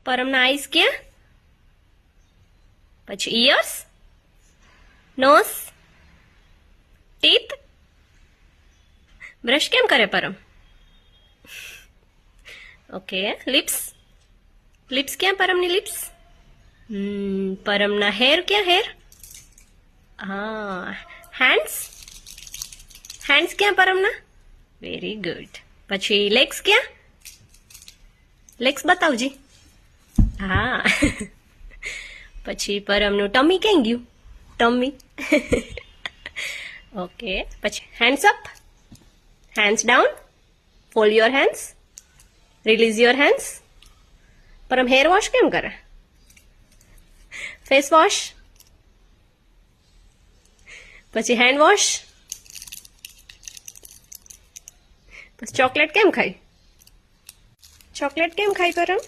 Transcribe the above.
પરમના ice ક્યાં? પછી years, nose, teeth. Brush કેમ કરે પરમ? ઓકે. લિપ્સ, લિપ્સ ક્યાં પરમની લિપ્સ? પરમના હેર ક્યાં હેર? હા. હેન્ડ્સ, હેન્ડ્સ ક્યાં પરમના? Very good. પછી લેગ્સ ક્યાં? લેગ્સ બતાવજી. હા. પછી પરમનું ટમી ક્યાં ગયું? ટમી. ઓકે. પછી hands up, hands down, fold your hands, release your hands. Param hair wash કેમ કરે? ફેસ વોશ, પછી હેન્ડ વોશ. પછી ચોકલેટ કેમ ખાય? ચોકલેટ કેમ ખાય પરમ?